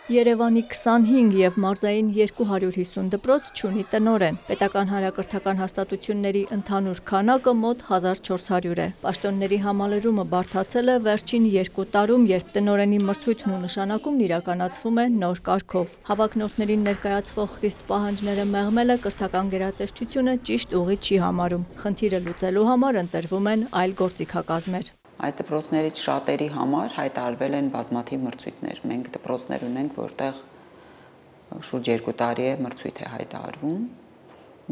Երևանի 25 և մարզային 250 դպրոց չունի տնօրեն։ Պետական հանրակրթական հաստատությունների ընդհանուր քանակը մոտ 1400 է։ Պաշտոնների համալրումը բարդացել է վերջին 2 տարում, երբ տնօրենի մրցույթն ու նշանակումն իրականացվում է նոր կարգով։ Հավակնորդներին ներկայացվող խիստ պահանջները մեղմելը կրթական գերատեսչությունը ճիշտ ուղի չի համարում։ Խնդիրը լուծելու համար ընտրվում են այլ գործիքակազմեր։ Այս դպրոցներից շատերի համար հայտարարվել են բազմաթիվ մրցույթներ։ Մենք դպրոցներ ունենք, որտեղ շուրջ 2 տարի է մրցույթ է հայտարարվում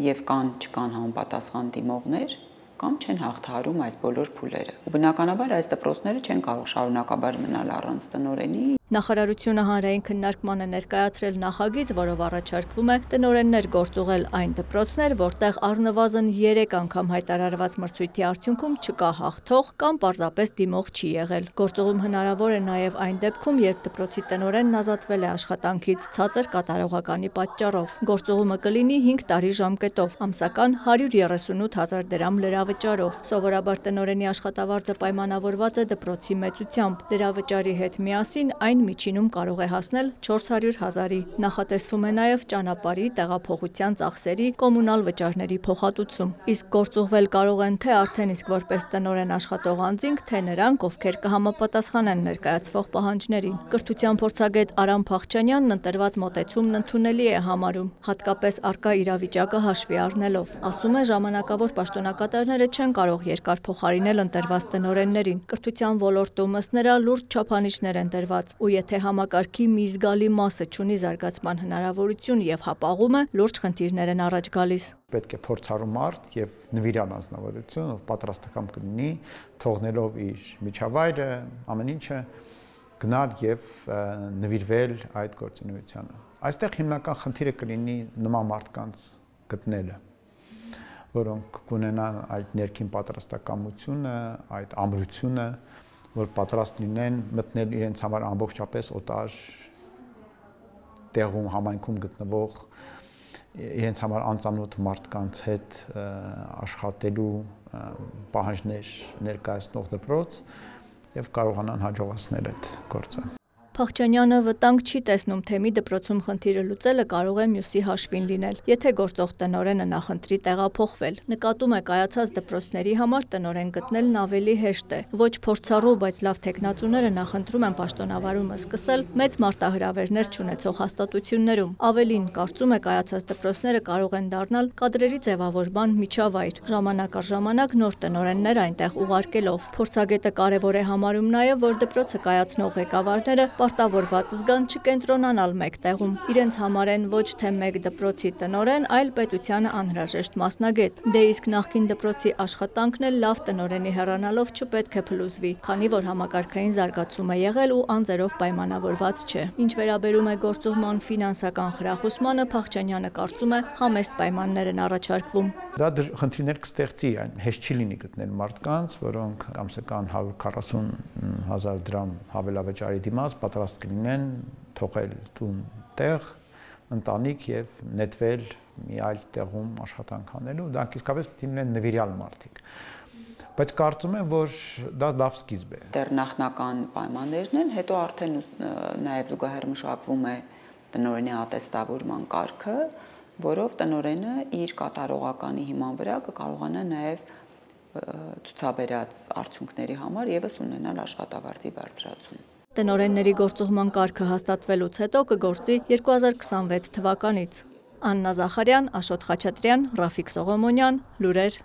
եւ չկան համապատասխան դիմողներ կամ չեն հաղթահարում այս բոլոր փուլերը։ Ու բնականաբար այս դպրոցները չեն կարող շարունակաբար մնալ առանց տնօրենի։ Նախարարությունը հանրային քննարկման է ներկայացրել նախագիծ, որով առաջարկվում է տնօրեններ գործուղել այն դպրոցներ, որտեղ առնվազն 3 անգամ հայտարարված մրցույթի արդյունքում չկա հաղթող կամ պարզապես դիմող չի եղել։ Գործուղում հնարավոր է նաև այն դեպքում, երբ դպրոցի տնօրենն ազատվել է աշխատանքից ցածր կատարողականի պատճառով։ Գործուղումը կլինի 5 տարի ժամկետով, ամսական 138 000 դրամ լրավճարով։ Սովորաբար տնօրենի աշխատավարձը պայմանավորված է դպրոցի մեծությամբ։ Լրավճարի հետ միասին այն միջինում կարող է հասնել 400 000-ի։ Նախատեսվում է նաև ճանապարհի, տեղափոխության ծախսերի, կոմունալ վճարների փոխհատուցում։ Իսկ գործուղվել կարող են թե արդեն իսկ որպես տնօրեն աշխատող անձինք, թե նրանք, ովքեր կհամապատասխանեն ներկայացվող պահանջներին։ Կրթության փորձագետ Արամ Փախչյանյանն ընտրված մոտեցումն ընդունելի է համարում, հատկապես առկա իրավիճակը հաշվի առնելով։ Ասում է, ժամանակավոր պաշտոնակատարները չեն կարող երկար փոխարինել ընտրված տնօրեններին։ Կրթության ոլորտում ըստ նրա լուրջ չափանիշներ են դրված, ու եթե համակարգի մի զգալի մասը չունի զարգացման հնարավորություն եւ հապաղում է, լուրջ խնդիրներ են առաջ գալիս։ Պետք է փորձառու մարդ եւ նվիրյալ անձնավորություն, ով պատրաստական կլինի, թողնելով իր միջավայրը, ամեն ինչը գնալ եւ նվիրվել այդ գործունեությանը։ Այստեղ հիմնական խնդիրը կլինի նման մարդկանց գտնելը, որոնք կունենան այդ ներքին պատրաստակամությունը, այդ ամրությունը, որ պատրաստ լինեն մտնել իրենց համար ամբողջապես օտար տեղում, համայնքում գտնվող իրենց համար անծանոթ մարդկանց հետ աշխատելու պահանջներ ներկայացնող դպրոց եւ կարողանան հաջողացնել այդ գործը։ Փախչյանյանը վտանգ չի տեսնում, թե մի դպրոցում խնդիրը լուծելը կարող է մյուսի հաշվին լինել, եթե գործող տնօրենը նախընտրի տեղափոխվել։ Նկատում է կայացած դպրոցների համար տնօրեն գտնելն ավելի հեշտ է։ Ոչ փորձառու, բայց լավ թեկնածուները նախընտրում են պաշտոնավարումը սկսել մեծ մարտահրավերներ չունեցող հաստատություններում։ Ավելին, կարծում է, կայացած դպրոցները կարող են դառնալ կադրերի ձևավորման միջավայր, ժամանակ առ ժամանակ նոր տնօրեններ այնտեղ ուղարկելով։ Փորձագետը կարևոր է համարում նաև, որ դպրոցը կայացնող ղեկավարները պարտավորված զգան չկենտրոնանալ մեկ տեղում։ Իրենց համար են ոչ թե մեկ դպրոցի տնօրեն, այլ պետությանը անհրաժեշտ մասնագետ։ Դե իսկ նախկին դպրոցի աշխատանքն էլ լավ տնօրենի հեռանալով չպետք է փլուզվի, քանի որ համակարգային զարգացում է եղել ու անձերով պայմանավորված չէ։ Ինչ վերաբերում է գործուղման ֆինանսական խրախուսմանը, Փախչյանյանը կարծում է, համեստ պայմաններ են առաջարկվում։ Դա խնդիրներ կստեղծի, այն հեշտ չի լինի գտնել մարդկանց, որոնք ամսական 140 000 դրամ հավելավճարի դիմաց պատրաստ կլինեն թողել տուն տեղ, ընտանիք եւ նետվել մի այլ տեղում աշխատանք անելու, դրանք իսկապես պետք է լինեն նվիրյալ մարդիկ։ Բայց կարծում եմ, որ դա լավ սկիզբ է։ Դեռ նախնական պայմաններն են, հետո արդեն նաեւ զուգահեռ մշակվում է տնօրենի ատեստավորման կարգը, որով տնօրենը իր կատարողականի հիման վրա կկարողանա նաեւ ցուցաբերած արդյունքների համար եւս ունենալ աշխատավարձի բարձրացում։ Տնօրենների գործուղման կարգը հաստատվելուց հետո կգործի 2026 թվականից։ Աննա Զախարյան, Աշոտ Խաչատրյան, Ռաֆիկ Սողոմոնյան, լուրեր։